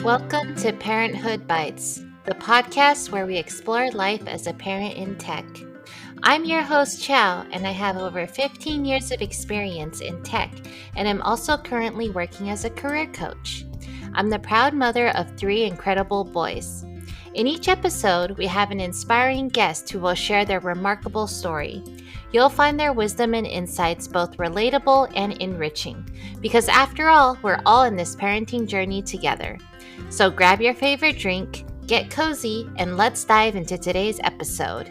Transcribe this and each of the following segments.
Welcome to Parenthood Bites, the podcast where we explore life as a parent in tech. I'm your host, Chow, and I have over 15 years of experience in tech, and I'm also currently working as a career coach. I'm the proud mother of 3 incredible boys. In each episode, we have an inspiring guest who will share their remarkable story. You'll find their wisdom and insights both relatable and enriching, because after all, we're all in this parenting journey together. So grab your favorite drink, get cozy, and let's dive into today's episode.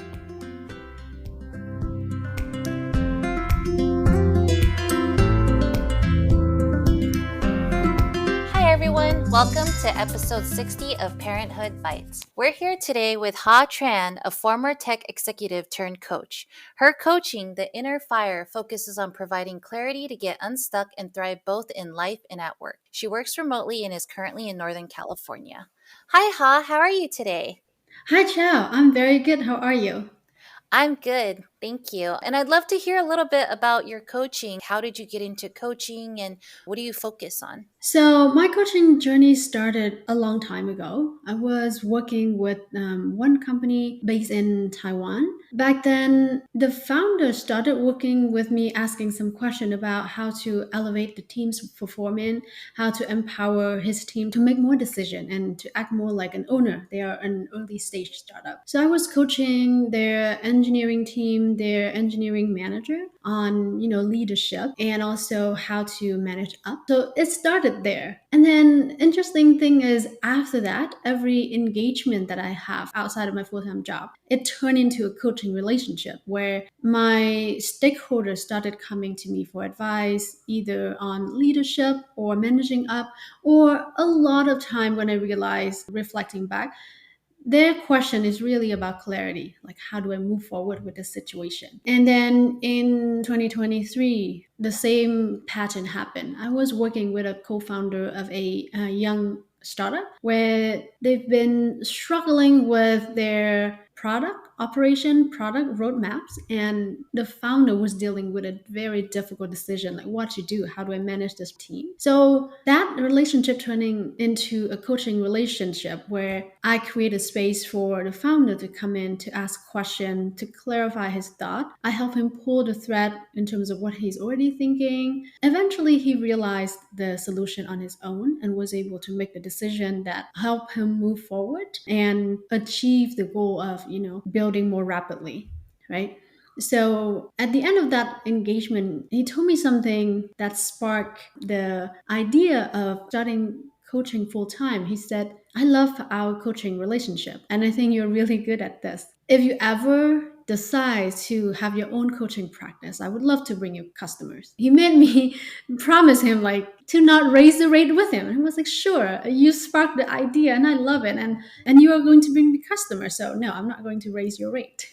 Hi everyone, welcome to episode 60 of Parenthood Bites. We're here today with Ha Tran, a former tech executive turned coach. Her coaching, The Inner Fire, focuses on providing clarity to get unstuck and thrive both in life and at work. She works remotely and is currently in Northern California. Hi Ha, how are you today? Hi, Chow. I'm very good. How are you? I'm good, thank you. And I'd love to hear a little bit about your coaching. How did you get into coaching and what do you focus on? So, my coaching journey started a long time ago. I was working with one company based in Taiwan. Back then, the founder started working with me, asking some question about how to elevate the team's performance, how to empower his team to make more decision and to act more like an owner. They are an early stage startup. So, I was coaching their engineering team, their engineering manager on leadership and also how to manage up. So it started there. And then interesting thing is after that, every engagement that I have outside of my full-time job, it turned into a coaching relationship where my stakeholders started coming to me for advice, either on leadership or managing up, or a lot of time when I realized reflecting back, their question is really about clarity, like how do I move forward with this situation. And then in 2023 the same pattern happened. I was working with a co-founder of a young startup where they've been struggling with their product operation, product roadmaps, and the founder was dealing with a very difficult decision, like what to do, how do I manage this team. So that relationship turning into a coaching relationship where I create a space for the founder to come in to ask questions, to clarify his thought. I help him pull the thread in terms of what he's already thinking. Eventually he realized the solution on his own and was able to make the decision that helped him move forward and achieve the goal of building more rapidly, right? So at the end of that engagement, he told me something that sparked the idea of starting coaching full time. He said, I love our coaching relationship, and I think you're really good at this. If you ever decide to have your own coaching practice, I would love to bring you customers. He made me promise him like to not raise the rate with him. And I was like, sure, you sparked the idea and I love it. And you are going to bring me customers. So no, I'm not going to raise your rate.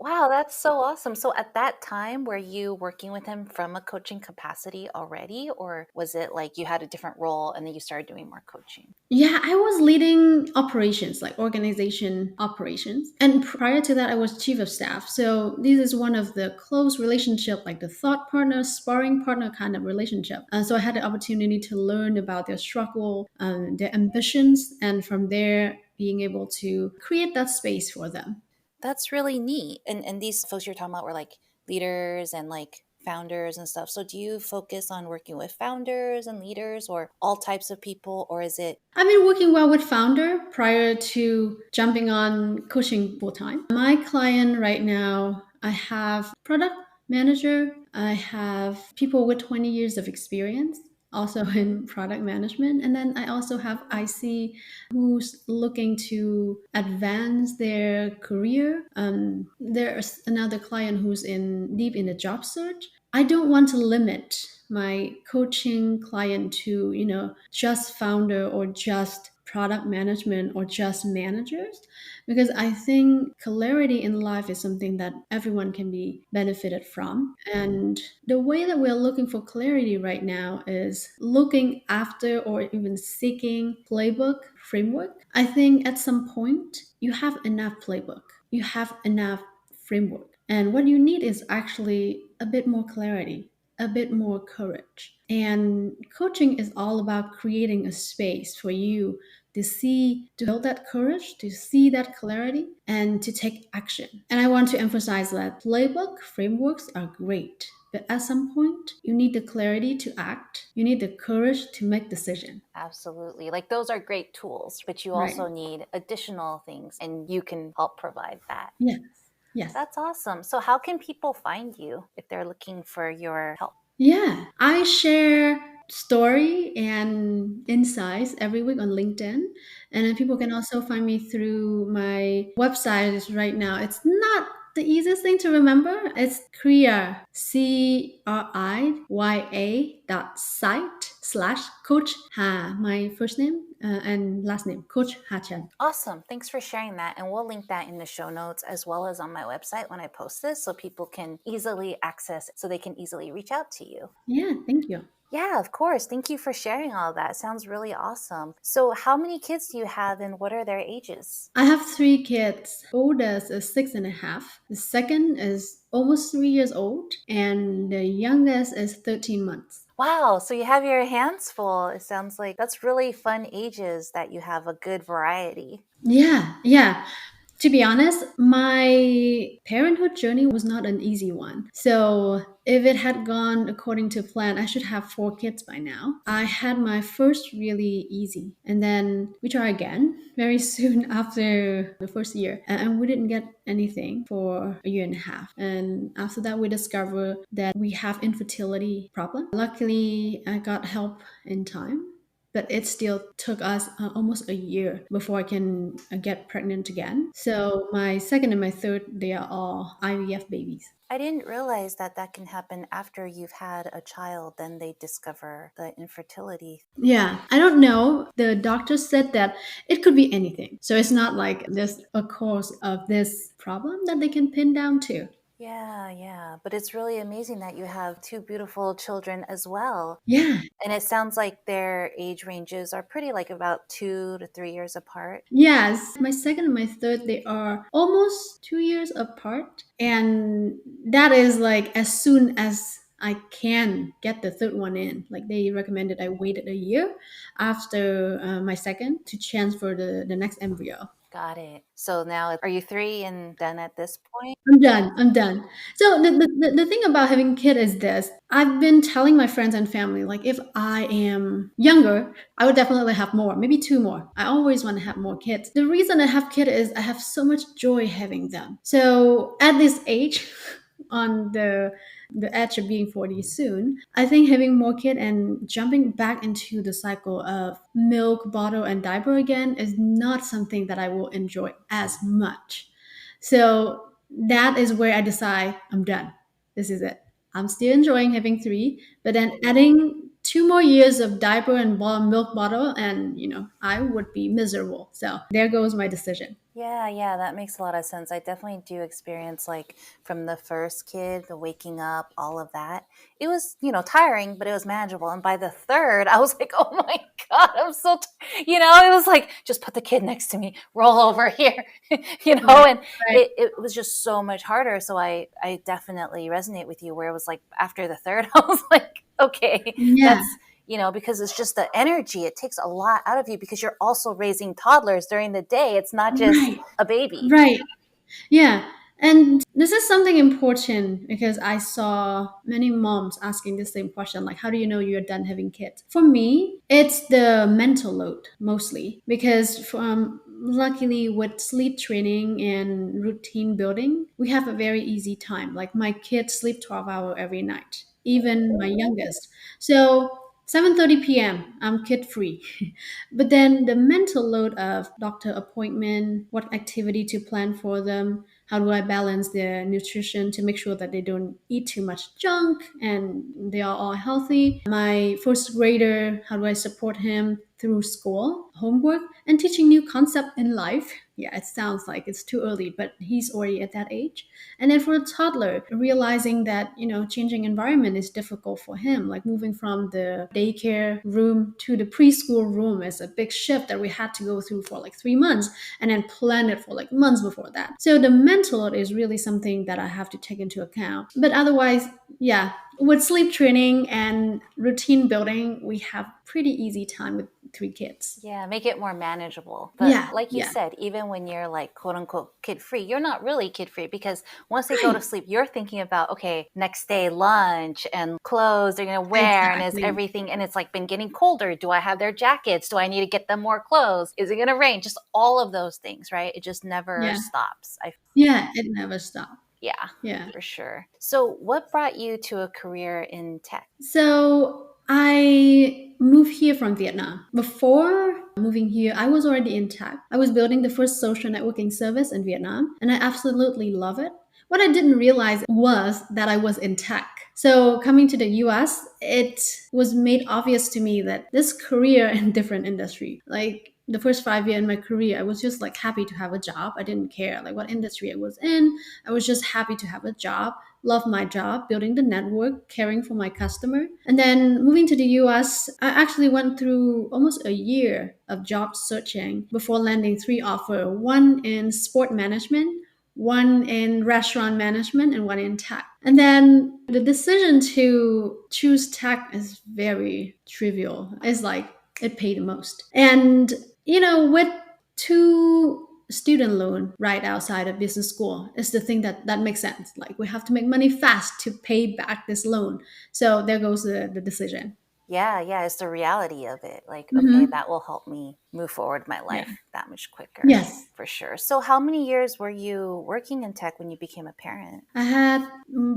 Wow, that's so awesome. So at that time, were you working with him from a coaching capacity already, or was it like you had a different role and then you started doing more coaching? Yeah, I was leading operations, like organization operations. And prior to that, I was chief of staff. So this is one of the close relationship, like the thought partner, sparring partner kind of relationship. So I had the opportunity to learn about their struggle, their ambitions, and from there, being able to create that space for them. That's really neat. And these folks you're talking about were like leaders and like founders and stuff. So do you focus on working with founders and leaders or all types of people, or is it? I've been working well with founder prior to jumping on coaching full time. My client right now, I have product manager, I have people with 20 years of experience also in product management, and then I also have IC who's looking to advance their career. There's another client who's in deep in the job search. I don't want to limit my coaching client to, just founder or just product management or just managers, because I think clarity in life is something that everyone can be benefited from. And the way that we're looking for clarity right now is looking after or even seeking playbook framework. I think at some point you have enough playbook, you have enough framework. And what you need is actually a bit more clarity, a bit more courage. And coaching is all about creating a space for you to build that courage, to see that clarity, and to take action. And I want to emphasize that playbook frameworks are great. But at some point, you need the clarity to act. You need the courage to make decision. Absolutely. Like those are great tools, but you Right. also need additional things and you can help provide that. Yes. Yes. That's awesome. So, how can people find you if they're looking for your help? Yeah, I share story and insights every week on LinkedIn. And then people can also find me through my website is right now. It's not the easiest thing to remember. It's Kriya, CRIYA.site/Coach Ha, my first name and last name, Coach Ha Tran. Awesome. Thanks for sharing that. And we'll link that in the show notes as well as on my website when I post this so people can easily access it, so they can easily reach out to you. Yeah, thank you. Yeah, of course. Thank you for sharing all of that. Sounds really awesome. So, how many kids do you have and what are their ages? I have three kids. Oldest is 6.5. The second is almost 3 years old, and the youngest is 13 months. Wow, so you have your hands full. It sounds like that's really fun ages that you have a good variety. Yeah, yeah. To be honest, my parenthood journey was not an easy one. So, if it had gone according to plan, I should have 4 kids by now. I had my first really easy, and then we try again very soon after the first year. And we didn't get anything for a year and a half. And after that, we discovered that we have infertility problem. Luckily, I got help in time, but it still took us almost a year before I can get pregnant again. So my second and my third, they are all IVF babies. I didn't realize that that can happen after you've had a child, then they discover the infertility. Yeah, I don't know. The doctor said that it could be anything. So it's not like there's a cause of this problem that they can pin down to. Yeah, yeah. But it's really amazing that you have two beautiful children as well. Yeah, And it sounds like their age ranges are pretty like about 2 to 3 years apart. yes. My second and my third, they are almost 2 years apart. And that is like as soon as I can get the third one in. Like they recommended I waited a year after my second to transfer the next embryo. Got it. So now, are you three and done at this point? I'm done. I'm done. So the thing about having kid is this. I've been telling my friends and family, like if I am younger, I would definitely have more, maybe two more. I always want to have more kids. The reason I have kid is I have so much joy having them. So at this age, on the edge of being 40 soon, I think having more kid and jumping back into the cycle of milk, bottle, and diaper again is not something that I will enjoy as much. So that is where I decide I'm done. This is it. I'm still enjoying having three, but then adding 2 more years of diaper and milk bottle, and I would be miserable. So there goes my decision. Yeah, yeah, that makes a lot of sense. I definitely do experience like from the first kid, the waking up, all of that. It was, tiring, but it was manageable. And by the third, I was like, oh my God, I'm so, it was like, just put the kid next to me, roll over here, Right, and right. it was just so much harder. So I definitely resonate with you where it was like after the third, I was like, okay, Yeah, that's, because it's just the energy. It takes a lot out of you because you're also raising toddlers during the day. It's not just right, a baby. right. Yeah. And this is something important because I saw many moms asking the same question, like, how do you know you're done having kids? For me, it's the mental load mostly because from luckily with sleep training and routine building, we have a very easy time. Like my kids sleep 12 hours every night, even my youngest. So 7:30 p.m. I'm kid free. But then the mental load of doctor appointment, what activity to plan for them, how do I balance their nutrition to make sure that they don't eat too much junk and they are all healthy. My first grader, how do I support him through school, homework, and teaching new concept in life? Yeah, it sounds like it's too early, but he's already at that age. And then for a toddler, realizing that, changing environment is difficult for him, like moving from the daycare room to the preschool room is a big shift that we had to go through for like 3 months and then plan it for like months before that. So the mental load is really something that I have to take into account. But otherwise, yeah, with sleep training and routine building, we have pretty easy time with three kids. Yeah, make it more manageable. But Yeah, like you yeah. said, even when you're like quote unquote kid free, you're not really kid free because once they go to Right. sleep, you're thinking about, okay, next day lunch and clothes they're going to wear. And is Exactly. everything, and it's like been getting colder. Do I have their jackets? Do I need to get them more clothes? Is it going to rain? Just all of those things, right? It just never Yeah. stops. Yeah, it never stopped. Yeah, Yeah. for sure. So, what brought you to a career in tech? So I moved here from Vietnam. Before moving here, I was already in tech. I was building the first social networking service in Vietnam, and I absolutely love it. What I didn't realize was that I was in tech. So coming to the US, it was made obvious to me that this career in different industry, like the first 5 years in my career, I was just like happy to have a job. I didn't care like what industry I was in. I was just happy to have a job, love my job, building the network, caring for my customer. And then moving to the US, I actually went through almost a year of job searching before landing three offers, one in sport management, one in restaurant management, and one in tech. And then the decision to choose tech is very trivial. It's like it paid the most. And, with two student loan right outside of business school is the thing that makes sense. Like we have to make money fast to pay back this loan. So there goes the decision. Yeah, yeah, it's the reality of it. Like, okay, Hmm. that will help me move forward my Yeah. life that much quicker, Yes. for sure. So, how many years were you working in tech when you became a parent? I had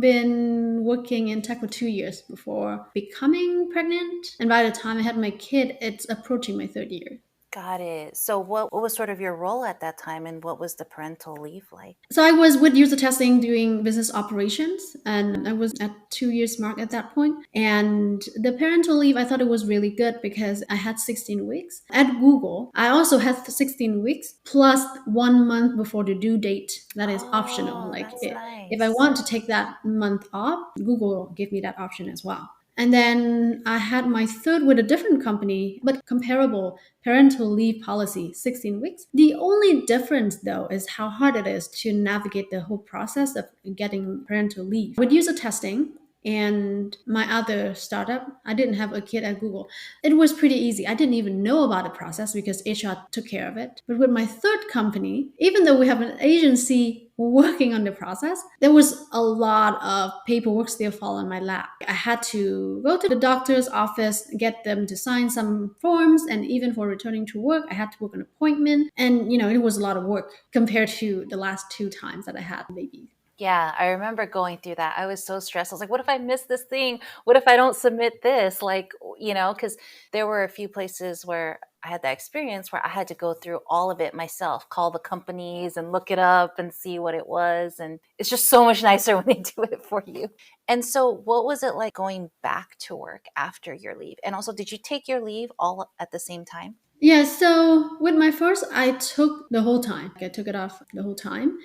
been working in tech for 2 years before becoming pregnant. And by the time I had my kid, it's approaching my third year. Got it. So, what was sort of your role at that time, and what was the parental leave like? So I was with user testing doing business operations, and I was at 2 years mark at that point. And the parental leave, I thought it was really good because I had 16 weeks. At Google, I also had 16 weeks plus 1 month before the due date. That is optional. Oh, Like that's if I nice. want to take that month off, Google gave me that option as well. And then I had my third with a different company, but comparable parental leave policy, 16 weeks. The only difference, though, is how hard it is to navigate the whole process of getting parental leave. With user testing, and my other startup, I didn't have a kid at Google. It was pretty easy. I didn't even know about the process because HR took care of it. But with my third company, even though we have an agency working on the process, there was a lot of paperwork still fall on my lap. I had to go to the doctor's office, get them to sign some forms, and even for returning to work, I had to book an appointment. And, it was a lot of work compared to the last two times that I had babies. Yeah, I remember going through that. I was so stressed. I was like, what if I miss this thing? What if I don't submit this? Like, because there were a few places where I had that experience where I had to go through all of it myself, call the companies and look it up and see what it was. And it's just so much nicer when they do it for you. And so, what was it like going back to work after your leave? And also, did you take your leave all at the same time? Yeah, so with my first, I took the whole time. I took it off the whole time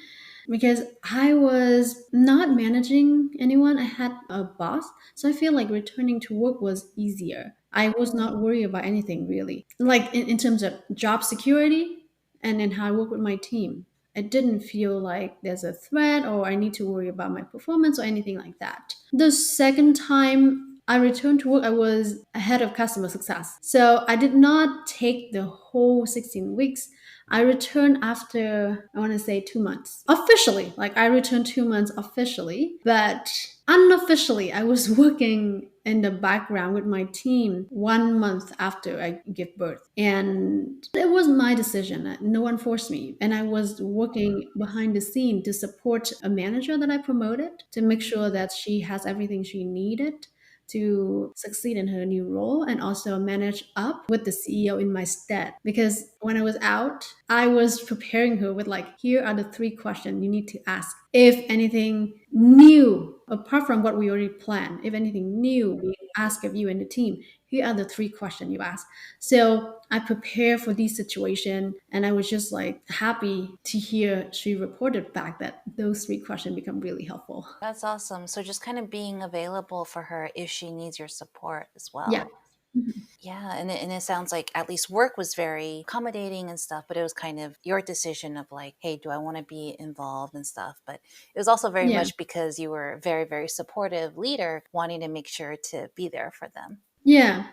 because I was not managing anyone. I had a boss. So I feel like returning to work was easier. I was not worried about anything really. Like in terms of job security and in how I work with my team. I didn't feel like there's a threat or I need to worry about my performance or anything like that. The second time I returned to work, I was head of customer success. So I did not take the whole 16 weeks. I returned after, I want to say 2 months. Officially, like I returned 2 months officially, but unofficially, I was working in the background with my team 1 month after I give birth. And it was my decision. No one forced me. And I was working behind the scene to support a manager that I promoted to make sure that she has everything she needed to succeed in her new role and also manage up with the CEO in my stead. Because when I was out, I was preparing her with like, here are the three questions you need to ask. If anything new, apart from what we already planned, if anything new we ask of you and the team, here are the three questions you ask. So I prepare for this situation and I was just like happy to hear she reported back that those three questions become really helpful. That's awesome. So, just kind of being available for her if she needs your support as Yeah. well. Mhm. Yeah, and it sounds like at least work was very accommodating and stuff, but it was kind of your decision of like, hey, do I want to be involved and stuff? But it was also very Yeah. much because you were a very, very supportive leader, wanting to make sure to be there for them. Yeah.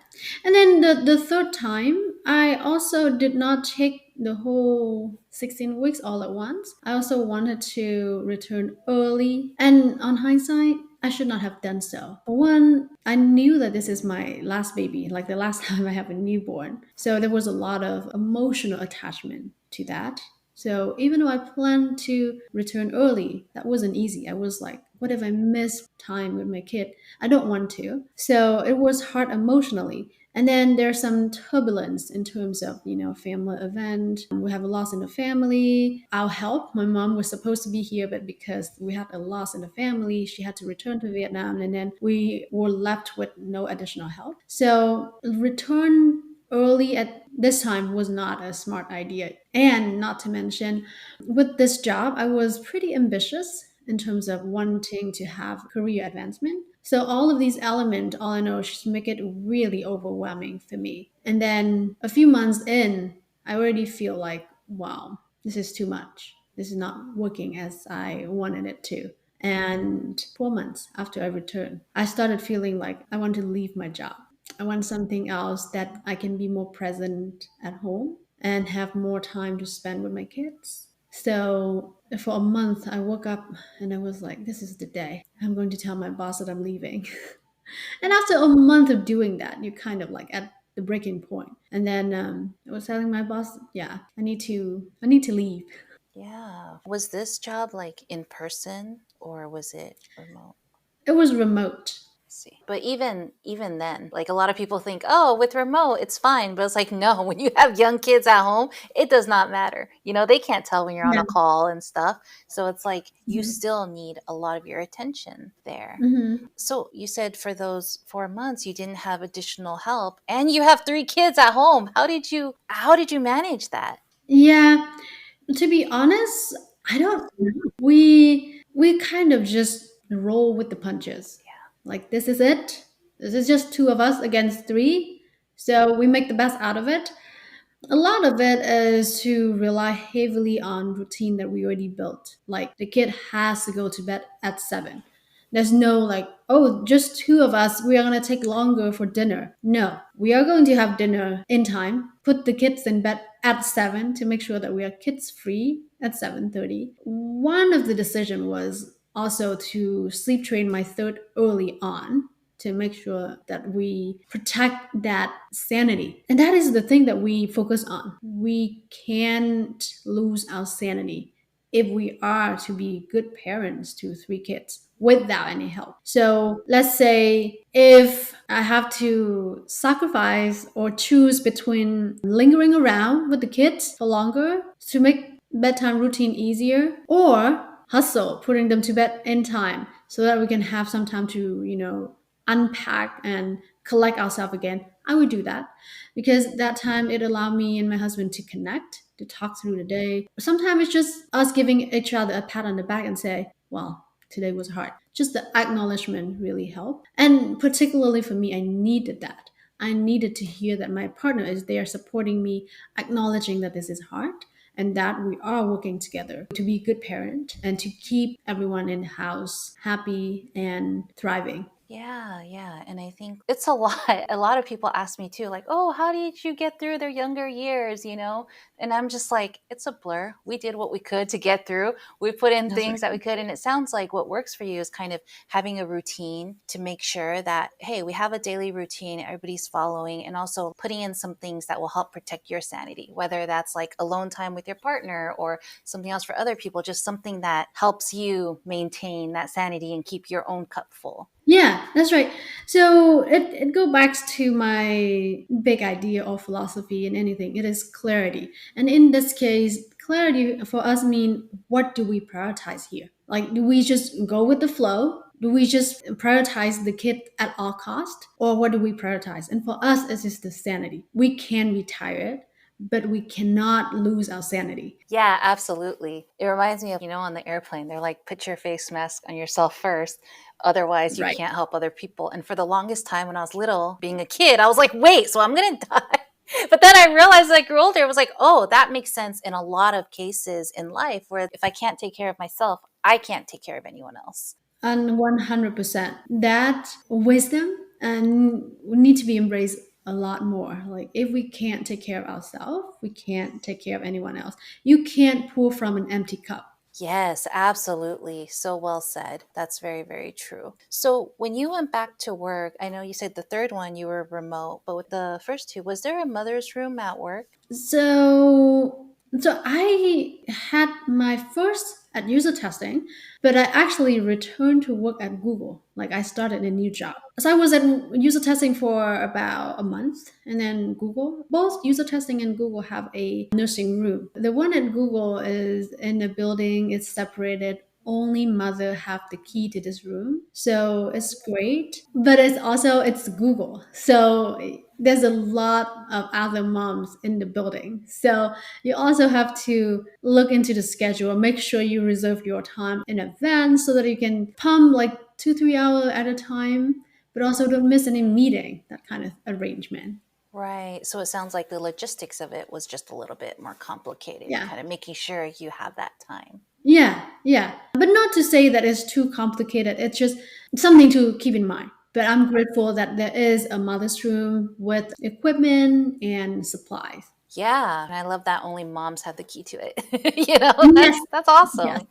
And then the third time, I also did not take the whole 16 weeks all at once. I also wanted to return early. And on hindsight, I should not have done so. For one, I knew that this is my last baby, like the last time I have a newborn. So there was a lot of emotional attachment to that. So even though I planned to return early, that wasn't easy. I was like, what if I miss time with my kid? I don't want to. So it was hard emotionally. And then there's some turbulence in terms of, family event. We have a loss in the family. Our help. My mom was supposed to be here, but because we had a loss in the family, she had to return to Vietnam. And then we were left with no additional help. So return early at this time was not a smart idea. And not to mention, with this job, I was pretty ambitious in terms of wanting to have career advancement. So all of these elements, all I know, just make it really overwhelming for me. And then a few months in, I already feel like, wow, this is too much. This is not working as I wanted it to. And 4 months after I returned, I started feeling like I want to leave my job. I want something else that I can be more present at home and have more time to spend with my kids. So for a month, I woke up and I was like, this is the day. I'm going to tell my boss that I'm leaving. And after a month of doing that, you're kind of like at the breaking point. And then I was telling my boss, yeah, I need to leave. Yeah. Was this job like in person or was it remote? It was remote. See. But even then, like a lot of people think, oh, with remote, it's fine. But it's like, no, when you have young kids at home, it does not matter. They can't tell when you're on Yeah. a call and stuff. So it's like you Mhm. still need a lot of your attention there. Mhm. So you said for those 4 months you didn't have additional help and you have 3 kids at home. How did you manage that? Yeah, to be honest, I don't know. We kind of just roll with the punches. Like this is it. This is just two of us against three. So we make the best out of it. A lot of it is to rely heavily on routine that we already built. Like the kid has to go to bed at 7. There's no like, oh, just two of us, we are going to take longer for dinner. No, we are going to have dinner in time, put the kids in bed at 7 to make sure that we are kids free at 7:30. One of the decision was also to sleep train my third early on to make sure that we protect that sanity. And that is the thing that we focus on. We can't lose our sanity if we are to be good parents to 3 kids without any help. So let's say if I have to sacrifice or choose between lingering around with the kids for longer to make bedtime routine easier or hustle putting them to bed in time so that we can have some time to unpack and collect ourselves again, I would do that because that time it allowed me and my husband to connect, to talk through the day. Sometimes it's just us giving each other a pat on the back and say, well, today was hard. Just the acknowledgement really helped. And particularly for me, I needed that. I needed to hear that my partner is there supporting me, acknowledging that this is hard and that we are working together to be a good parent and to keep everyone in the house happy and thriving. Yeah, yeah. And I think it's a lot. A lot of people ask me too, like, oh, how did you get through their younger years, And I'm just like, it's a blur. We did what we could to get through. We put in That's right. things that we could. And it sounds like what works for you is kind of having a routine to make sure that, hey, we have a daily routine, everybody's following, and also putting in some things that will help protect your sanity, whether that's like alone time with your partner or something else for other people, just something that helps you maintain that sanity and keep your own cup full. Yeah, that's right. So it go back to my big idea of philosophy in anything. It is clarity. And in this case, clarity for us mean what do we prioritize here? Like do we just go with the flow? Do we just prioritize the kid at all cost? Or what do we prioritize? And for us, it's just the sanity. We can be tired, but we cannot lose our sanity. Yeah, absolutely. It reminds me of, on the airplane, they're like, put your face mask on yourself first. Otherwise, you Right. can't help other people. And for the longest time when I was little, being a kid, I was like, wait, so I'm going to die. But then I realized as I grew older, it was like, oh, that makes sense in a lot of cases in life where if I can't take care of myself, I can't take care of anyone else. And 100%. That wisdom and need to be embraced a lot more. Like if we can't take care of ourselves, we can't take care of anyone else. You can't pour from an empty cup. Yes, absolutely. So well said. That's very, very true. So, when you went back to work, I know you said the third one you were remote, but with the first two, was there a mother's room at work? So, so I had my first at user testing, but I actually returned to work at Google. Like I started a new job. So I was at user testing for about a month, and then Google. Both user testing and Google have a nursing room. The one at Google is in a building. It's separated. Only mother have the key to this room, so it's great. But it's Google, so there's a lot of other moms in the building. So you also have to look into the schedule, make sure you reserve your time in advance so that you can pump like 2 3 hours at a time, but also don't miss any meeting, that kind of arrangement. Right. So it sounds like the logistics of it was just a little bit more complicated, Yeah. kind of making sure you have that time. Yeah, yeah. But not to say that it's too complicated. It's just something to keep in mind. But I'm grateful that there is a mother's room with equipment and supplies. Yeah, and I love that only moms have the key to it. You know, Yes, that's yes. awesome.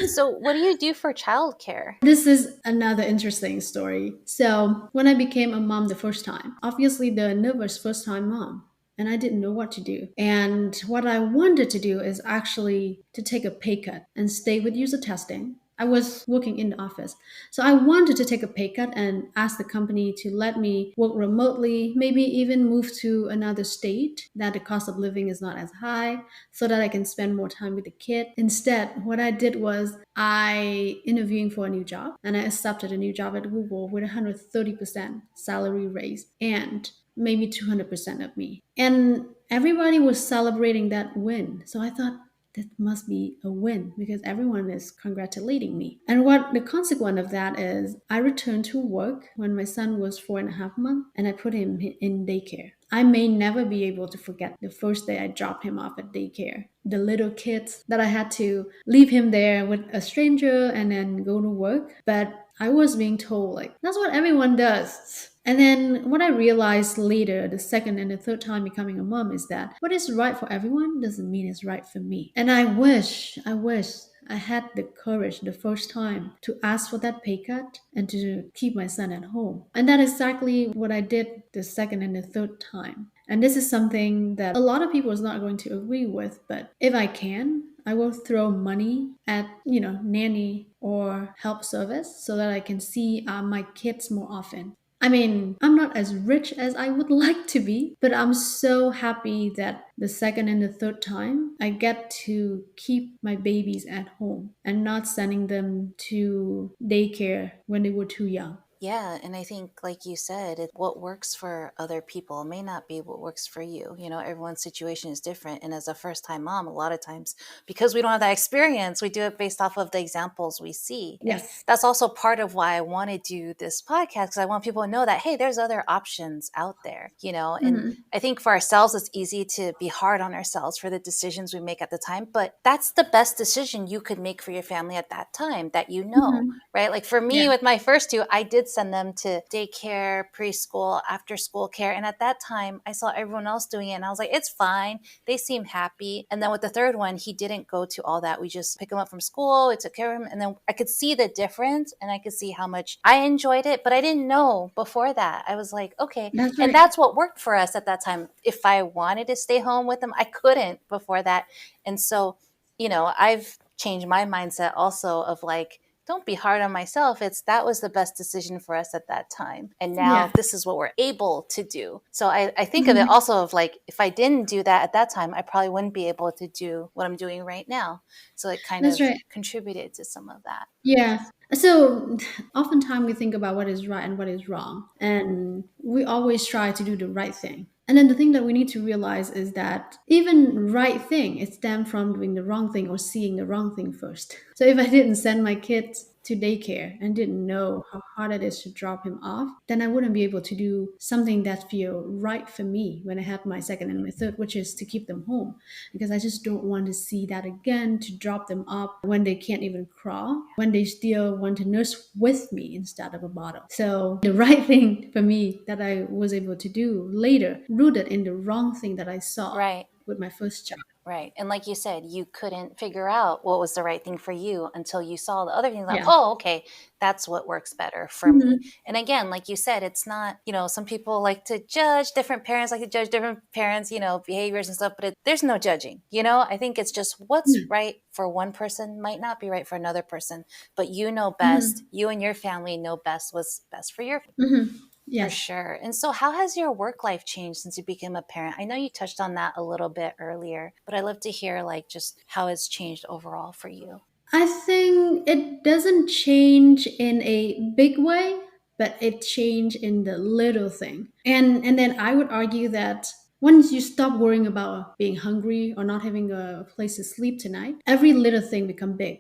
So, what do you do for childcare? This is another interesting story. So, when I became a mom the first time, obviously the nervous first time mom, and I didn't know what to do. And what I wanted to do is actually to take a pay cut and stay with user testing. I was working in the office. So I wanted to take a pay cut and ask the company to let me work remotely, maybe even move to another state that the cost of living is not as high so that I can spend more time with the kid. Instead, what I did was I interviewing for a new job and I accepted a new job at Google with 130% salary raise and maybe 200% of me. And everybody was celebrating that win. So I thought, that must be a win because everyone is congratulating me. And what the consequence of that is, I returned to work when my son was 4.5 months and I put him in daycare. I may never be able to forget the first day I dropped him off at daycare. The little kids that I had to leave him there with a stranger and then go to work. But I was being told, like, that's what everyone does. And then what I realized later, the second and the third time becoming a mom, is that what is right for everyone doesn't mean it's right for me. And I wish I had the courage the first time to ask for that pay cut and to keep my son at home. And that's exactly what I did the second and the third time. And this is something that a lot of people is not going to agree with, but if I can, I will throw money at, nanny or help service so that I can see my kids more often. I mean, I'm not as rich as I would like to be, but I'm so happy that the second and the third time I get to keep my babies at home and not sending them to daycare when they were too young. Yeah, and I think, like you said, what works for other people may not be what works for you. You know, everyone's situation is different. And as a first time mom, a lot of times, because we don't have that experience, we do it based off of the examples we see. And Yes. that's also part of why I want to do this podcast, because I want people to know that, hey, there's other options out there, you know. And Mhm. I think for ourselves, it's easy to be hard on ourselves for the decisions we make at the time. But that's the best decision you could make for your family at that time that you know, Mhm. right? Like for Yeah. me, with my first two, I did send them to daycare, preschool, after school care. And at that time, I saw everyone else doing it and I was like, it's fine. They seem happy. And then with the third one, he didn't go to all that. We just pick him up from school, we took care of him. And then I could see the difference and I could see how much I enjoyed it. But I didn't know before that. I was like, okay. That's And right. that's what worked for us at that time. If I wanted to stay home with him, I couldn't before that. And so, you know, I've changed my mindset also of like, don't be hard on myself. It's that was the best decision for us at that time. And now Yeah. this is what we're able to do. So I think of it Mhm. also of like, if I didn't do that at that time, I probably wouldn't be able to do what I'm doing right now. So it kind That's of right. contributed to some of that. Yeah. So oftentimes we think about what is right and what is wrong, and we always try to do the right thing. And then the thing that we need to realize is that even right thing is stemmed from doing the wrong thing or seeing the wrong thing first. So if I didn't send my kids to daycare and didn't know how hard it is to drop him off, then I wouldn't be able to do something that feel right for me when I had my second and my third, which is to keep them home, because I just don't want to see that again, to drop them off when they can't even crawl, when they still want to nurse with me instead of a bottle. So the right thing for me that I was able to do later, rooted in the wrong thing that I saw Right. with my first child. Right. And like you said, you couldn't figure out what was the right thing for you until you saw the other things like, Yeah. oh, okay, that's what works better for me. Mhm. And again, like you said, it's not, some people like to judge different parents, like to judge different parents, behaviors and stuff, but there's no judging. I think it's just what's Yeah. right for one person might not be right for another person, but you know best, Mhm. you and your family know best what's best for your Mhm. for Yes. sure. And so, how has your work life changed since you became a parent? I know you touched on that a little bit earlier, but I'd love to hear like just how it's changed overall for you. I think it doesn't change in a big way, but it changed in the little thing. And then I would argue that once you stop worrying about being hungry or not having a place to sleep tonight, every little thing become big.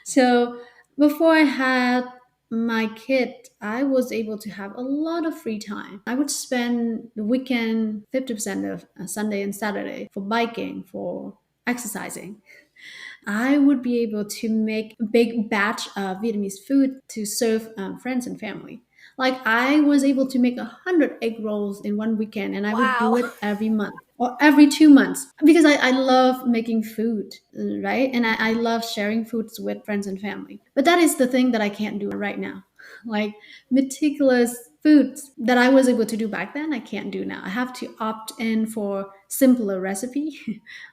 So before I had my kid, I was able to have a lot of free time. I would spend the weekend 50% of Sunday and Saturday for biking, for exercising. I would be able to make a big batch of Vietnamese food to serve friends and family. Like I was able to make 100 egg rolls in one weekend, and I would do Wow. it every month or every 2 months because I love making food, right? And I love sharing foods with friends and family. But that is the thing that I can't do right now. Like meticulous foods that I was able to do back then, I can't do now. I have to opt in for simpler recipe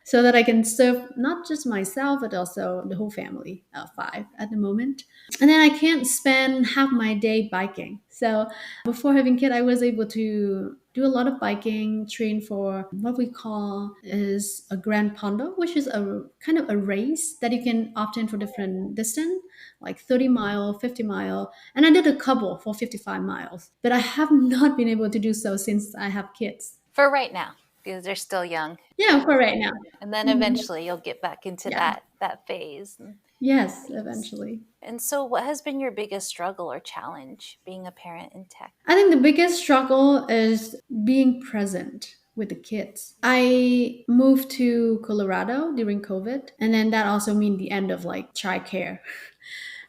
so that I can serve not just myself but also the whole family of five at the moment. And then I can't spend half my day biking. So before having kid, I was able to do a lot of biking, train for what we call is a grand pondo, which is a kind of a race that you can opt in for different distance, like 30 mile, 50 mile. And I did a couple for 55 miles, but I have not been able to do so since I have kids. For right now, because they're still young. Yeah, for right now. And then Mhm. eventually you'll get back into Yeah. that phase. Yes, Nice. eventually. And so what has been your biggest struggle or challenge being a parent in tech? I think the biggest struggle is being present with the kids. I moved to Colorado during COVID, and then that also means the end of like childcare.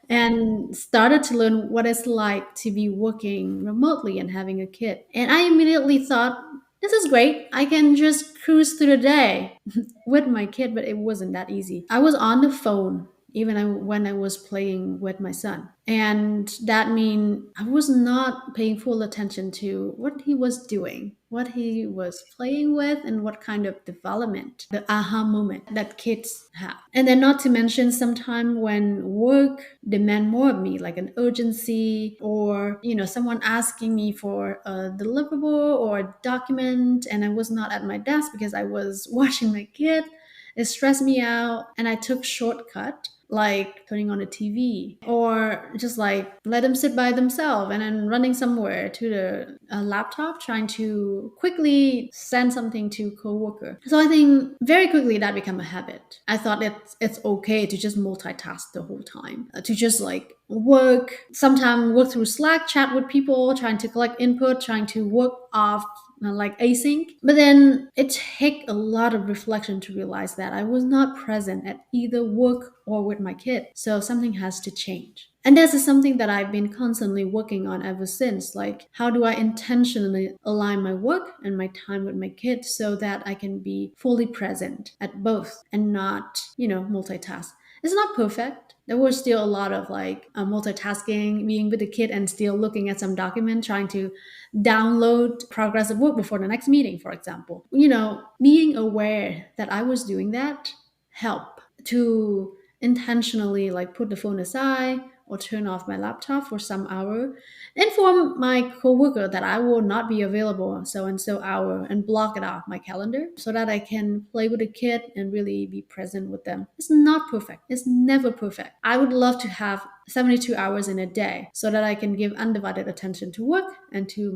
And started to learn what it's like to be working remotely and having a kid. And I immediately thought, this is great. I can just cruise through the day with my kid, but it wasn't that easy. I was on the phone even when I was playing with my son. And that means I was not paying full attention to what he was doing, what he was playing with, and what kind of development, the aha moment that kids have. And then not to mention sometime when work demand more of me, like an urgency or, someone asking me for a deliverable or a document, and I was not at my desk because I was watching my kid. It stressed me out, and I took shortcut like turning on the TV or just like let them sit by themselves and then running somewhere to the laptop trying to quickly send something to coworker. So I think very quickly that became a habit. I thought it's okay to just multitask the whole time, to just like work, sometimes work through Slack, chat with people, trying to collect input, trying to work off like async. But then it took a lot of reflection to realize that I was not present at either work or with my kid. So something has to change. And this is something that I've been constantly working on ever since. Like, how do I intentionally align my work and my time with my kids so that I can be fully present at both and not, multitask? It's not perfect. There was still a lot of like multitasking, being with the kid and still looking at some document, trying to download progress of work before the next meeting, for example. Being aware that I was doing that helped to intentionally like put the phone aside or turn off my laptop for some hour, inform my coworker that I will not be available so and so hour and block it off my calendar so that I can play with the kid and really be present with them. It's not perfect. It's never perfect. I would love to have 72 hours in a day so that I can give undivided attention to work and to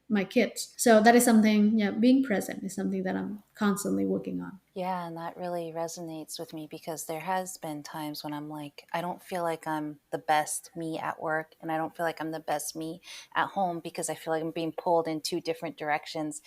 my kids. So that is something, yeah, being present is something that I'm constantly working on. Yeah, and that really resonates with me because there has been times when I'm like, I don't feel like I'm the best me at work, and I don't feel like I'm the best me at home because I feel like I'm being pulled in two different directions.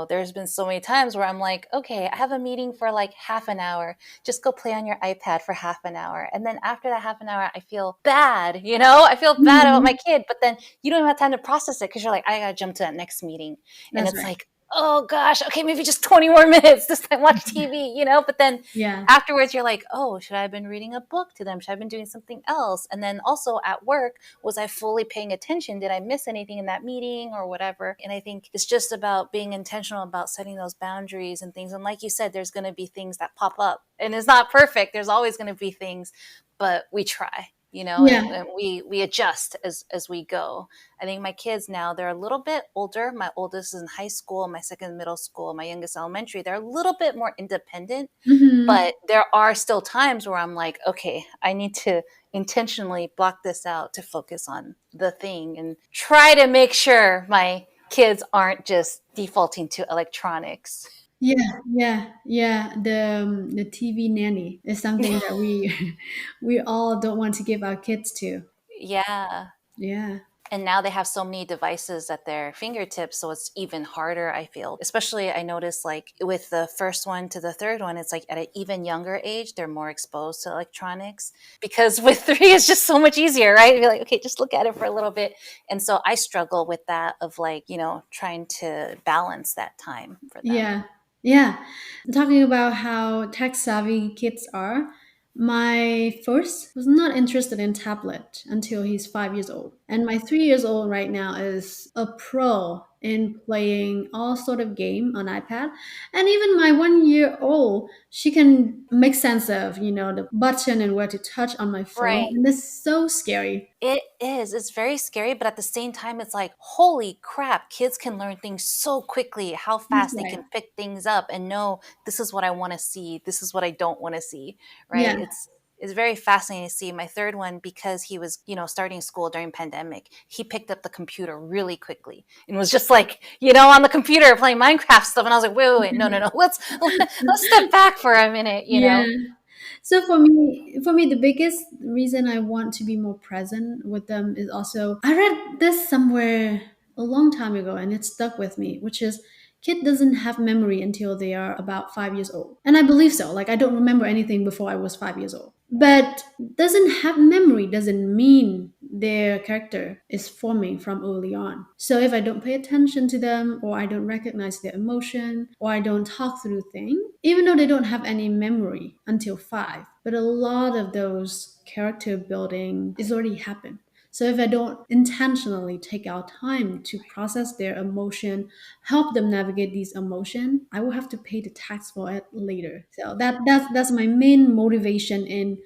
There's been so many times where I'm like, okay, I have a meeting for like half an hour. Just go play on your iPad for half an hour. And then after that half an hour, I feel bad, I feel bad about my Mhm. kid, but then you don't even have time to process it because you're like, I gotta jump to that next meeting. And That's it's right. like, oh gosh, okay, maybe just 20 more minutes this time, watch TV. But then Yeah. afterwards you're like, oh, should I have been reading a book to them? Should I have been doing something else? And then also at work, was I fully paying attention? Did I miss anything in that meeting or whatever? And I think it's just about being intentional about setting those boundaries and things. And like you said, there's going to be things that pop up, and it's not perfect. There's always going to be things, but we try. Yeah. And we adjust as we go. I think my kids now, they're a little bit older. My oldest is in high school, my second middle school, my youngest elementary. They're a little bit more independent, Hmm. but there are still times where I'm like, okay, I need to intentionally block this out to focus on the thing and try to make sure my kids aren't just defaulting to electronics. Yeah, yeah, yeah. The TV nanny is something that we we all don't want to give our kids to. Yeah. Yeah. And now they have so many devices at their fingertips, so it's even harder, I feel. Especially I notice like with the first one to the third one, it's like at an even younger age they're more exposed to electronics, because with three it's just so much easier, right? You're like, okay, just look at it for a little bit. And so I struggle with that of like, trying to balance that time for them. Yeah, yeah. Talking about how tech savvy kids are, my first was not interested in tablet until he's 5 years old, and my 3 years old right now is a pro in playing all sort of game on iPad, and even my 1 year old, she can make sense of the button and where to touch on my phone, Right. and it's so scary. It is. It's very scary, but at the same time, it's like, holy crap, kids can learn things so quickly, how That's fast they right. can pick things up and know this is what I want to see, this is what I don't want to see, right? Yeah. It's very fascinating to see. My third one, because he was, starting school during pandemic, he picked up the computer really quickly and was just like, on the computer playing Minecraft stuff. And I was like, wait, wait, wait, no, no, no, let's step back for a minute. Yeah. So for me, the biggest reason I want to be more present with them is also I read this somewhere a long time ago and it stuck with me, which is kid doesn't have memory until they are about 5 years old. And I believe so. Like I don't remember anything before I was 5 years old. But doesn't have memory doesn't mean their character is forming from early on. So if I don't pay attention to them or I don't recognize their emotion or I don't talk through things, even though they don't have any memory until 5, but a lot of those character building is already happened. So if I don't intentionally take our time to process their emotion, help them navigate these emotion, I will have to pay the tax for it later. So that's my main motivation in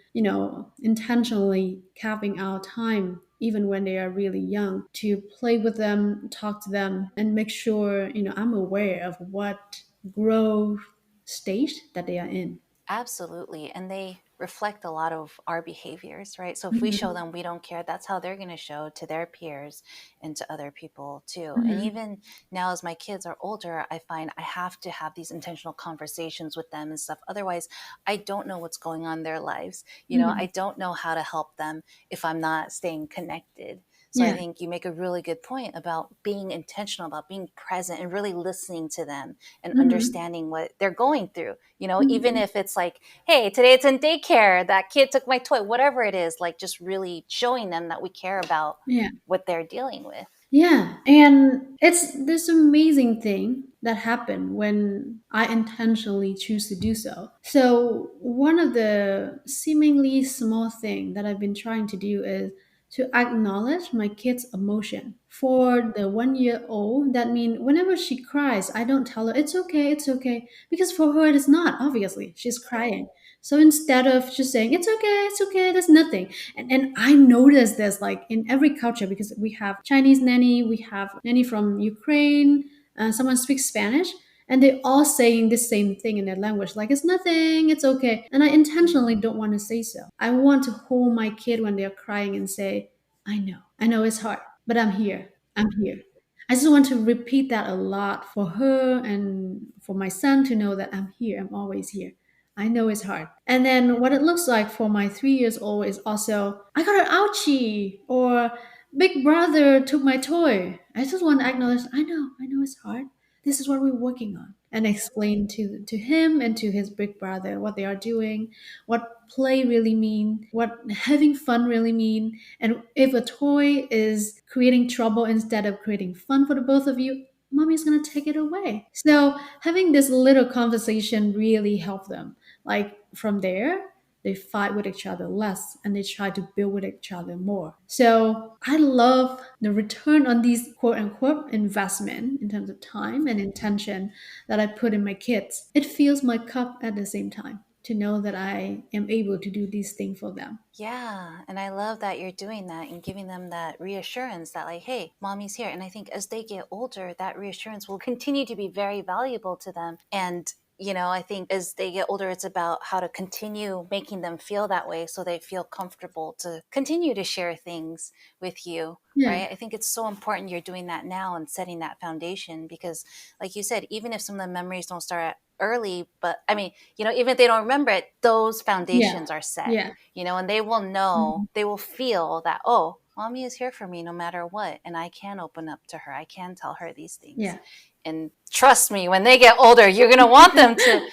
intentionally carving out time even when they are really young to play with them, talk to them, and make sure I'm aware of what growth stage that they are in. Absolutely. And they reflect a lot of our behaviors, right? So if we show Mhm. them we don't care, that's how they're going to show to their peers and to other people too. And Mhm. even now, as my kids are older, I find I have to have these intentional conversations with them and stuff. Otherwise, I don't know what's going on in their lives. I Mhm. don't know how to help them if I'm not staying connected. So I Yeah. think you make a really good point about being intentional, about being present and really listening to them and Mhm. understanding what they're going through. Even Mhm. if it's like, hey, today it's in daycare, that kid took my toy, whatever it is, like just really showing them that we care about Yeah. what they're dealing with. Yeah, and it's this amazing thing that happened when I intentionally choose to do so. So one of the seemingly small thing that I've been trying to do is to acknowledge my kid's emotion. For the 1 year old, that means whenever she cries, I don't tell her it's okay, because for her it is not. Obviously, she's crying. So instead of just saying it's okay, there's nothing, and I noticed this like in every culture because we have Chinese nanny, we have nanny from Ukraine, someone speaks Spanish, and they all saying the same thing in their language, like it's nothing, it's okay. And I intentionally don't want to say so. I want to hold my kid when they're crying and say, I know it's hard, but I'm here. I'm here. I just want to repeat that a lot for her and for my son to know that I'm here, I'm always here. I know it's hard. And then what it looks like for my 3 years old is also, I got an ouchie, or big brother took my toy. I just want to acknowledge, I know it's hard. This is what we're working on. And explain to him and to his big brother what they are doing, what play really mean, what having fun really mean, and if a toy is creating trouble instead of creating fun for the both of you, mommy is going to take it away. So having this little conversation really helped them. Like from there, they fight with each other less and they try to build with each other more. So I love the return on these quote unquote investment in terms of time and intention that I put in my kids. It fills my cup at the same time to know that I am able to do these things for them. Yeah, and I love that you're doing that and giving them that reassurance that, like, hey, mommy's here. And I think as they get older, that reassurance will continue to be very valuable to them. And I think as they get older, it's about how to continue making them feel that way so they feel comfortable to continue to share things with you, Yeah, right? I think it's so important you're doing that now and setting that foundation because, like you said, even if some of the memories don't start early, but I mean, even if they don't remember it, those yeah, foundations are set, yeah, and they will know, mhm, they will feel that, oh, mommy is here for me no matter what. And I can open up to her. I can tell her these things. yeah, And trust me, when they get older, you're going to want them to,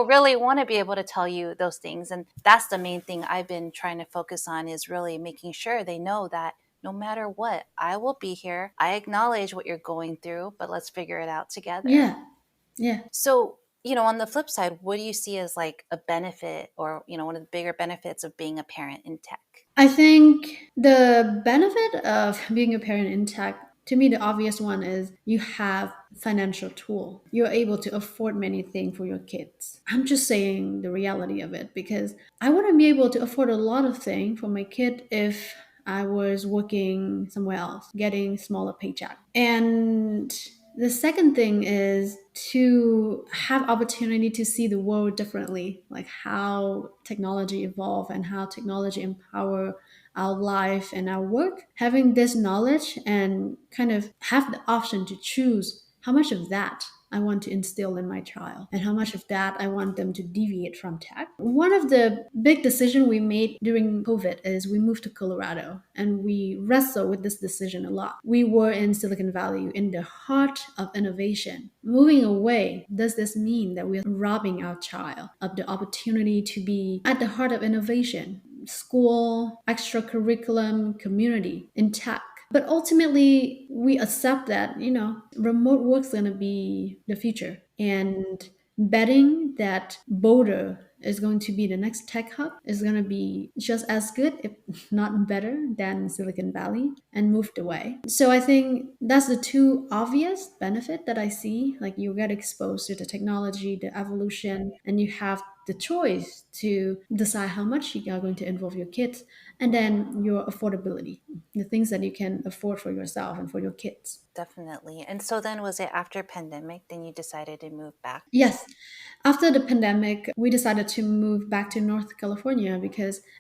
really want to be able to tell you those things. And that's the main thing I've been trying to focus on is really making sure they know that no matter what, I will be here. I acknowledge what you're going through, but let's figure it out together. yeah, yeah. So, on the flip side, what do you see as like a benefit or, one of the bigger benefits of being a parent in tech? I think the benefit of being a parent in tech, to me, the obvious one is you have financial tool. You're able to afford many things for your kids. I'm just saying the reality of it because I wouldn't be able to afford a lot of things for my kid if I was working somewhere else, getting smaller paycheck. And the second thing is to have opportunity to see the world differently, like how technology evolve and how technology empower our life and our work. Having this knowledge and kind of have the option to choose how much of that I want to instill in my child and how much of that I want them to deviate from tech. One of the big decisions we made during COVID is we moved to Colorado and we wrestled with this decision a lot. We were in Silicon Valley in the heart of innovation. Moving away, does this mean that we're robbing our child of the opportunity to be at the heart of innovation? School, extracurriculum, community, in tech. But ultimately, we accept that, remote work's going to be the future. And betting that Boulder is going to be the next tech hub is going to be just as good, if not better, than Silicon Valley and moved away. So I think that's the two obvious benefit that I see. Like you get exposed to the technology, the evolution, and you have the choice to decide how much you are going to involve your kids, and then your affordability, the things that you can afford for yourself and for your kids. Definitely. And so then was it after pandemic, then you decided to move back? Yes. After the pandemic, we decided to move back to North California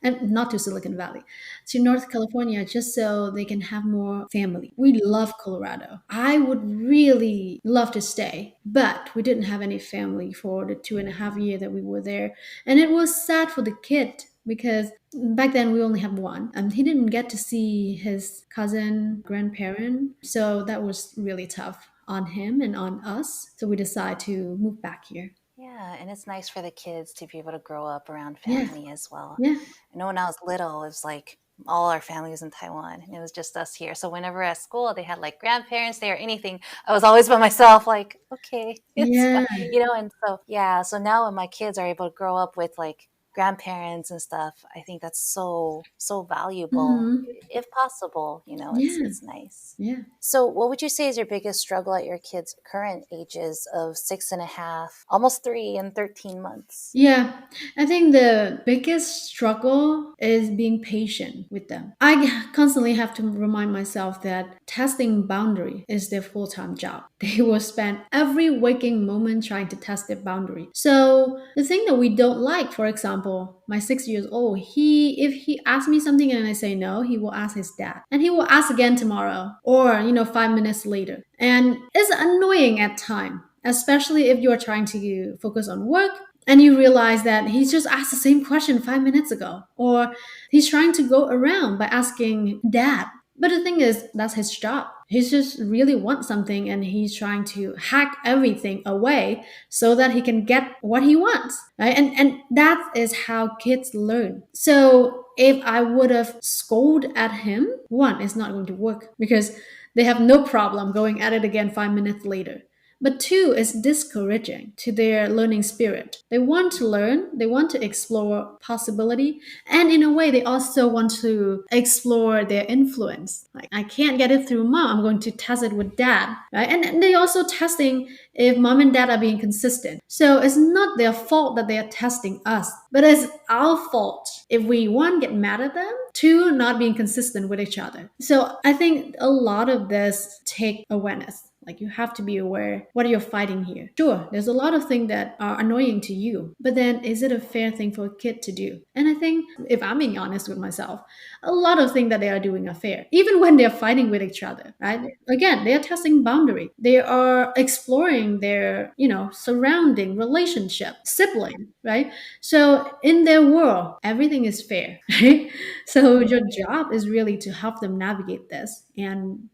and not to Silicon Valley, to North California just so they can have more family. We love Colorado. I would really love to stay, but we didn't have any family for the 2.5 years that we were there. And it was sad for the kid because back then we only had one and he didn't get to see his cousin grandparent, so that was really tough on him and on us, so we decided to move back here. Yeah, and it's nice for the kids to be able to grow up around Yeah, family as well. yeah, I know when I was little, it was like all our family was in Taiwan and it was just us here. So whenever at school they had like grandparents there or anything, I was always by myself, like, okay, it's fine. yeah. And so yeah, so now when my kids are able to grow up with like grandparents and stuff, I think that's so valuable. Hmm. If possible, Yeah, it's nice. yeah. So, what would you say is your biggest struggle at your kids' current ages of 6.5, almost 3, and 13 months? Yeah, I think the biggest struggle is being patient with them. I constantly have to remind myself that testing boundary is their full-time job. They will spend every waking moment trying to test their boundary. So the thing that we don't like, for example, example, my 6 years old, if he asks me something and I say no, he will ask his dad. And he will ask again tomorrow or, 5 minutes later. And it's annoying at times, especially if you're trying to focus on work and you realize that he just asked the same question 5 minutes ago, or he's trying to go around by asking dad. But the thing is, that's his job. He just really wants something and he's trying to hack everything away so that he can get what he wants. Right? And that is how kids learn. So if I would have scolded at him, one, it's not going to work because they have no problem going at it again 5 minutes later. But two, is discouraging to their learning spirit. They want to learn, they want to explore possibility, and in a way, they also want to explore their influence. Like, I can't get it through mom, I'm going to test it with dad, right? And they also testing if mom and dad are being consistent. So it's not their fault that they are testing us, but it's our fault if we, one, get mad at them, two, not being consistent with each other. So I think a lot of this take awareness. Like, you have to be aware what you're fighting here. Sure, there's a lot of things that are annoying to you, but then is it a fair thing for a kid to do? And I think, if I'm being honest with myself, a lot of things that they are doing are fair, even when they're fighting with each other, right? Again, they are testing boundary. They are exploring their, surrounding relationship, sibling, right? So in their world, everything is fair, right? So your job is really to help them navigate this and,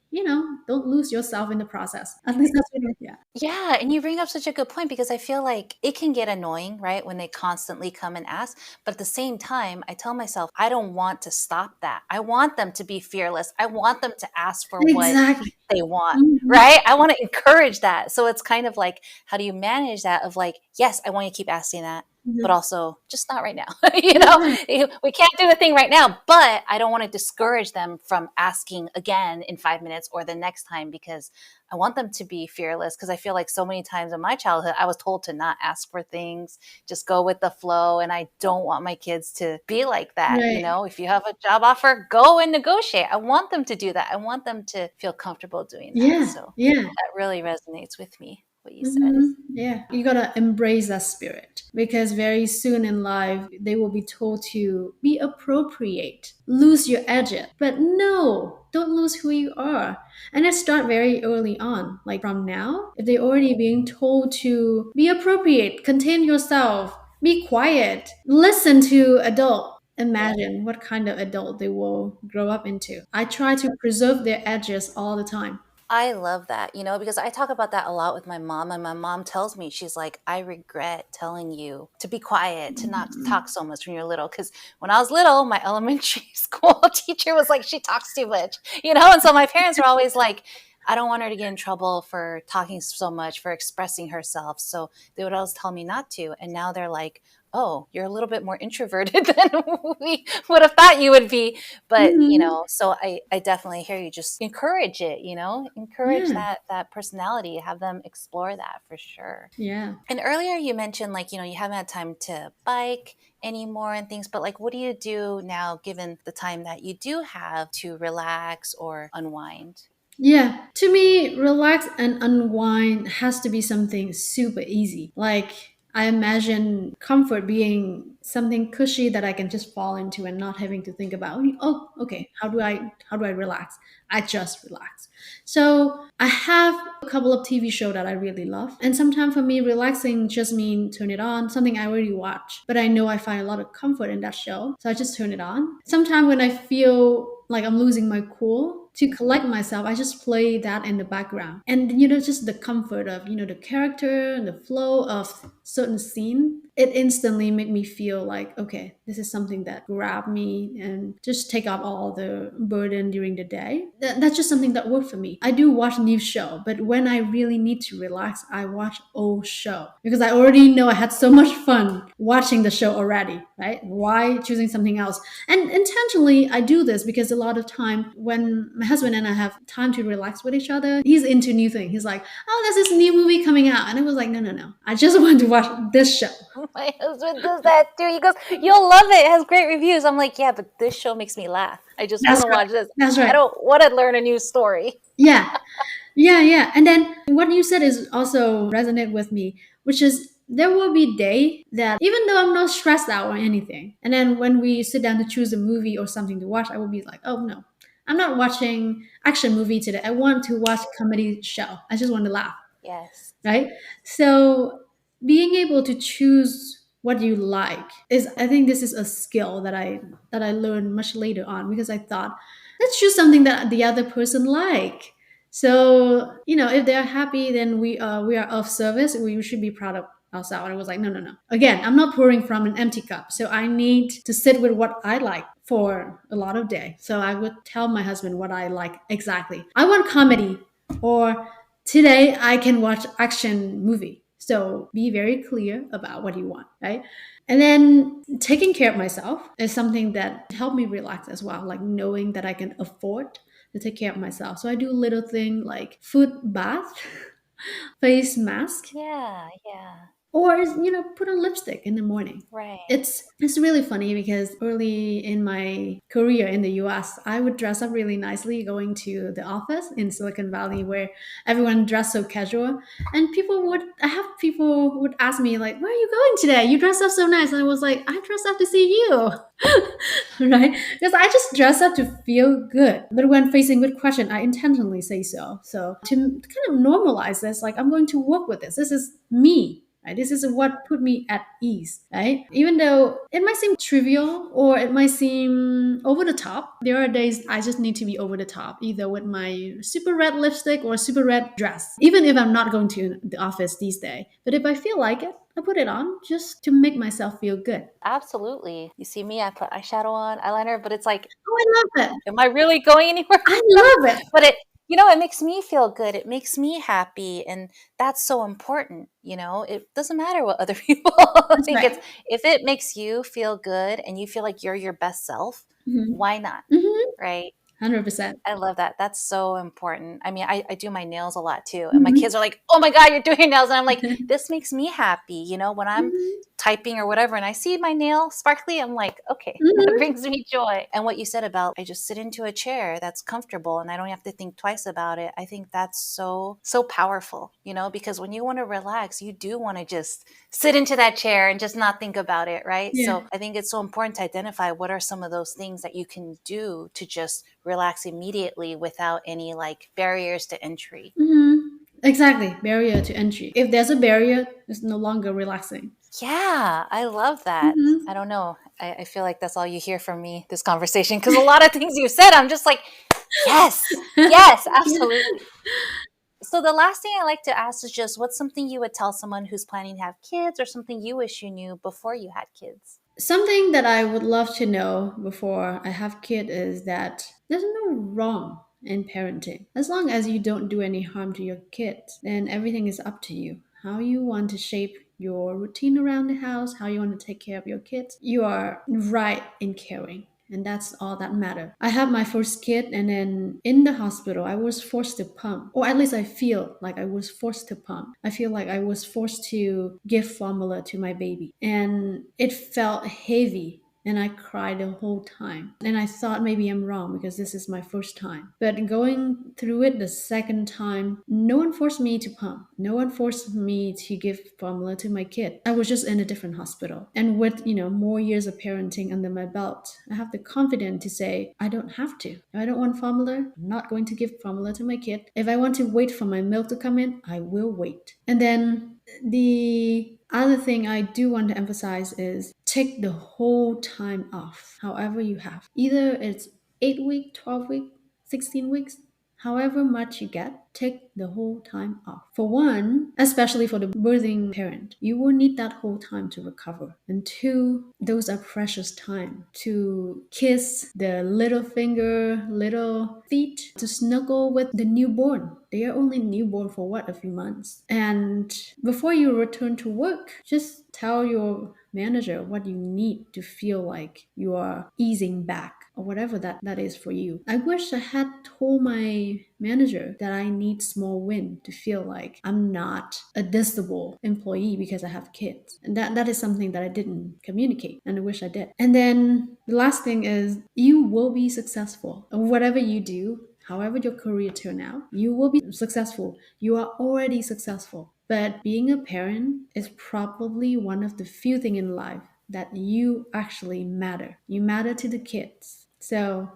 don't lose yourself in the process. At least that's what yeah. Yeah, and you bring up such a good point because I feel like it can get annoying, right, when they constantly come and ask. But at the same time, I tell myself, I don't want to stop that. I want them to be fearless. I want them to ask for what Exactly. they want, Mhm. right? I want to encourage that. So it's kind of like, how do you manage that of like, yes, I want you to keep asking that, but Mhm. also just not right now. Yeah. We can't do the thing right now, but I don't want to discourage them from asking again in 5 minutes or the next time because I want them to be fearless because I feel like so many times in my childhood, I was told to not ask for things, just go with the flow. And I don't want my kids to be like that. Right. If you have a job offer, go and negotiate. I want them to do that. I want them to feel comfortable doing that. Yeah. So Yeah. that really resonates with me, what you said. Mhm. Yeah, you gotta embrace that spirit because very soon in life they will be told to be appropriate, lose your edge. But no, don't lose who you are. And I start very early on, like from now. If they're already being told to be appropriate, contain yourself, be quiet, listen to adult. Imagine what kind of adult they will grow up into. I try to preserve their edges all the time. I love that, because I talk about that a lot with my mom, and my mom tells me, she's like, I regret telling you to be quiet, to not talk so much when you're little. Because when I was little, my elementary school teacher was like, she talks too much, and so my parents were always like, I don't want her to get in trouble for talking so much, for expressing herself. So they would always tell me not to. And now they're like, oh, you're a little bit more introverted than we would have thought you would be. But, Mhm. so I definitely hear you. Just encourage it, encourage Yeah. that personality, have them explore that for sure. Yeah. And earlier you mentioned like, you haven't had time to bike anymore and things, but like, what do you do now given the time that you do have to relax or unwind? Yeah, to me, relax and unwind has to be something super easy. Like, I imagine comfort being something cushy that I can just fall into and not having to think about, oh, okay, how do I relax? I just relax. So I have a couple of TV shows that I really love. And sometimes for me, relaxing just mean turn it on, something I already watch. But I know I find a lot of comfort in that show. So I just turn it on. Sometimes when I feel like I'm losing my cool, to collect myself, I just play that in the background. And just the comfort of, the character and the flow of certain scene, it instantly made me feel like, okay, this is something that grabbed me and just take off all the burden during the day. That's just something that worked for me. I do watch new show, but when I really need to relax, I watch old show because I already know I had so much fun watching the show already, right? Why choosing something else? And intentionally, I do this because a lot of time when my husband and I have time to relax with each other, he's into new things. He's like, oh, there's this new movie coming out. And I was like, no, no, no. I just want to watch this show. My husband does that too. He goes, you'll love it. It has great reviews. I'm like, yeah, but this show makes me laugh. I just want That's to right. watch this. That's I right. don't want to learn a new story. Yeah. Yeah, yeah. And then what you said is also resonate with me, which is there will be day that even though I'm not stressed out or anything, and then when we sit down to choose a movie or something to watch, I will be like, oh no, I'm not watching action movie today. I want to watch comedy show. I just want to laugh, Yes. right? So being able to choose what you like is, I think this is a skill that I learned much later on, because I thought, let's choose something that the other person like. So if they're happy, then we are of service. We should be proud of ourselves. And I was like, no, no, no. Again, I'm not pouring from an empty cup, so I need to sit with what I like for a lot of day. So I would tell my husband what I like exactly. I want comedy, or today I can watch action movie. So be very clear about what you want, right? And then taking care of myself is something that helped me relax as well, like knowing that I can afford to take care of myself. So I do little thing like foot bath, face mask, Yeah, yeah. or put on lipstick in the morning. Right. It's really funny because early in my career in the US, I would dress up really nicely going to the office in Silicon Valley, where everyone dressed so casual, and people would ask me like, where are you going today? You dress up so nice. And I was like, I dress up to see you. Right? Because I just dress up to feel good. But when facing with question, I intentionally say so to kind of normalize this, like, I'm going to work with this. This is me. Right? This is what put me at ease, right? Even though it might seem trivial or it might seem over the top, there are days I just need to be over the top, either with my super red lipstick or super red dress, even if I'm not going to the office these days. But if I feel like it, I put it on just to make myself feel good. Absolutely. You see me, I put eyeshadow on, eyeliner, but it's like, Oh, I love it. am I really going anywhere I with them? love it. But it makes me feel good. It makes me happy. And that's so important. It doesn't matter what other people That's think. right. If it makes you feel good and you feel like you're your best self, Mm-hmm. why not? Mm-hmm. Right? 100%. I love that. That's so important. I mean, I do my nails a lot too. And my Mm-hmm. kids are like, oh my God, you're doing your nails. And I'm like, this makes me happy. When I'm Mm-hmm. typing or whatever and I see my nail sparkly, I'm like, okay, that Mm-hmm. brings me joy. And what you said about I just sit into a chair that's comfortable and I don't have to think twice about it. I think that's so, so powerful, because when you want to relax, you do want to just sit into that chair and just not think about it, right? Yeah. So I think it's so important to identify what are some of those things that you can do to just relax immediately without any like barriers to entry. Mm-hmm. Exactly. Barrier to entry. If there's a barrier, it's no longer relaxing. Yeah, I love that. Mm-hmm. I don't know. I feel like that's all you hear from me this conversation because a lot of things you said, I'm just like, yes, yes, absolutely. So the last thing I like to ask is just what's something you would tell someone who's planning to have kids or something you wish you knew before you had kids? Something that I would love to know before I have kid is that there's no wrong in parenting. As long as you don't do any harm to your kids, then everything is up to you. How you want to shape your routine around the house, how you want to take care of your kids, you are right in caring. And that's all that matters. I had my first kid, and then in the hospital, I was forced to pump, or at least I feel like I was forced to pump. I feel like I was forced to give formula to my baby, and it felt heavy. And I cried the whole time. And I thought maybe I'm wrong because this is my first time. But going through it the second time, no one forced me to pump. No one forced me to give formula to my kid. I was just in a different hospital. And with, more years of parenting under my belt, I have the confidence to say, I don't have to. If I don't want formula, I'm not going to give formula to my kid. If I want to wait for my milk to come in, I will wait. And then the other thing I do want to emphasize is take the whole time off, however you have. Either it's 8 week, 12 week, 16 weeks, however much you get, take the whole time off. For one, especially for the birthing parent, you will need that whole time to recover. And two, those are precious time to kiss the little finger, little feet, to snuggle with the newborn. They are only newborn for what, a few months. And before you return to work, just tell your manager what you need to feel like you are easing back, or whatever that is for you. I wish I had told my manager that I need small win to feel like I'm not a distable employee because I have kids. And that is something that I didn't communicate, and I wish I did. And then the last thing is, you will be successful. Whatever you do, however your career turn out, you will be successful. You are already successful. But being a parent is probably one of the few things in life that you actually matter. You matter to the kids. So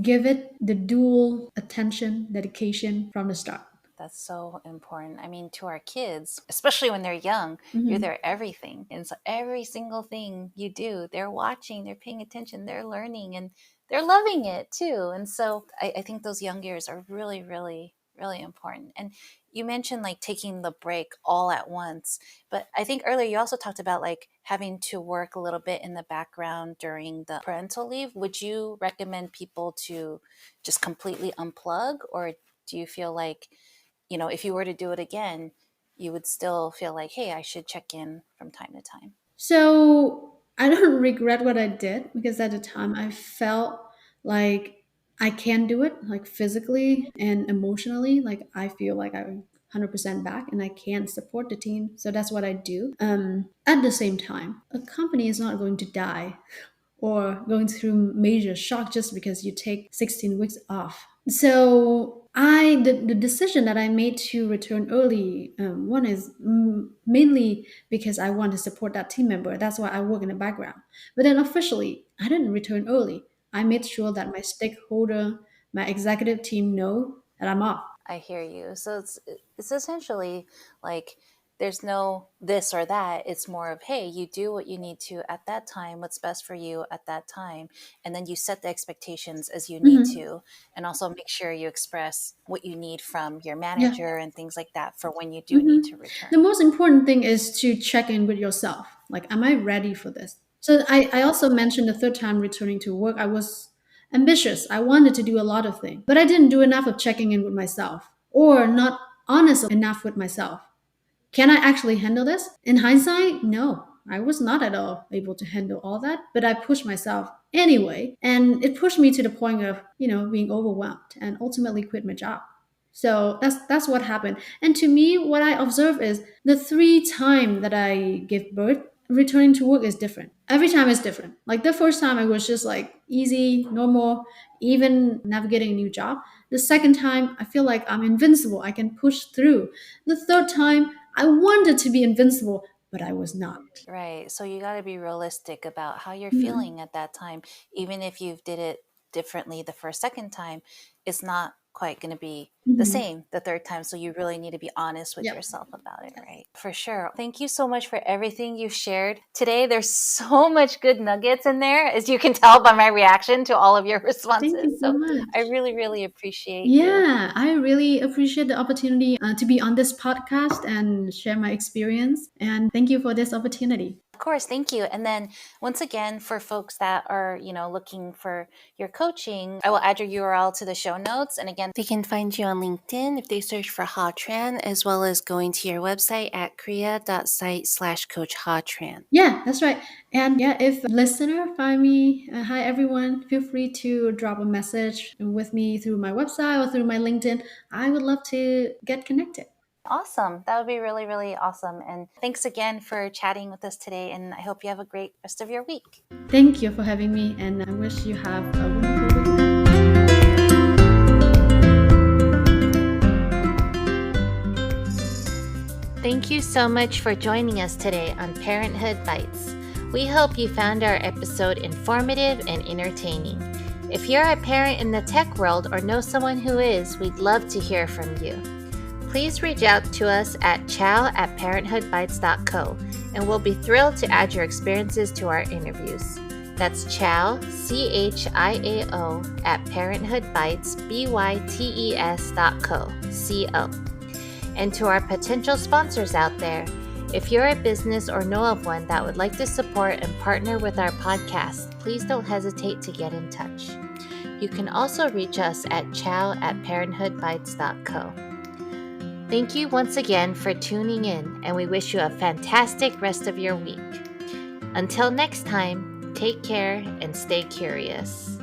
give it the dual attention, dedication from the start. That's so important. I mean, to our kids, especially when they're young, you're Mhm. their everything. And so every single thing you do, they're watching, they're paying attention, they're learning, and they're loving it too. And so I think those young years are really, really, really important. And you mentioned like taking the break all at once. But I think earlier you also talked about like having to work a little bit in the background during the parental leave. Would you recommend people to just completely unplug, or do you feel like, if you were to do it again, you would still feel like, hey, I should check in from time to time? So I don't regret what I did because at the time I felt like I can do it, like physically and emotionally. Like I feel like I'm 100% back and I can support the team. So that's what I do. At the same time, a company is not going to die or going through major shock just because you take 16 weeks off. So the decision that I made to return early, one is mainly because I want to support that team member. That's why I work in the background. But then officially, I didn't return early. I made sure that my stakeholder, my executive team know that I'm off. I hear you. So it's essentially like there's no this or that. It's more of, hey, you do what you need to at that time, what's best for you at that time, and then you set the expectations as you need Mhm. to, and also make sure you express what you need from your Yeah. manager and things like that for when you do need Mhm. to return. The most important thing is to check in with yourself. Like, am I ready for this? So I also mentioned the third time returning to work, I was ambitious. I wanted to do a lot of things, but I didn't do enough of checking in with myself or not honest enough with myself. Can I actually handle this? In hindsight, no. I was not at all able to handle all that, but I pushed myself anyway, and it pushed me to the point of, being overwhelmed and ultimately quit my job. So that's what happened. And to me, what I observe is the three time that I give birth, returning to work is different. Every time is different. Like the first time, it was just like easy, normal, even navigating a new job. The second time, I feel like I'm invincible. I can push through. The third time, I wanted to be invincible, but I was not. Right. So you got to be realistic about how you're Mhm. feeling at that time. Even if you did it differently the first, second time, it's not quite going to be the Mhm. same the third time. So you really need to be honest with Yep. yourself about it, Yes. right? For sure. Thank you so much for everything you shared today. There's so much good nuggets in there, as you can tell by my reaction to all of your Thank you responses. so So I much. really, really appreciate you. Yeah, I really appreciate the opportunity to be on this podcast and share my experience. And thank you for this opportunity. Of course, thank you. And then once again, for folks that are, looking for your coaching, I will add your URL to the show notes. And again, they can find you on LinkedIn if they search for Ha Tran, as well as going to your website at korea.site/coach Ha Tran. Yeah, that's right. And yeah, if a listener find me, hi everyone, feel free to drop a message with me through my website or through my LinkedIn. I would love to get connected. Awesome. That would be really, really awesome. And thanks again for chatting with us today. And I hope you have a great rest of your week. Thank you for having me, and I wish you have a wonderful week. Thank you so much for joining us today on Parenthood Bites. We hope you found our episode informative and entertaining. If you're a parent in the tech world or know someone who is, we'd love to hear from you. Please reach out to us at chow@parenthoodbites.co, and we'll be thrilled to add your experiences to our interviews. That's chow, CHIAO, at parenthoodbites.co. And to our potential sponsors out there, if you're a business or know of one that would like to support and partner with our podcast, please don't hesitate to get in touch. You can also reach us at chow@parenthoodbites.co. Thank you once again for tuning in, and we wish you a fantastic rest of your week. Until next time, take care and stay curious.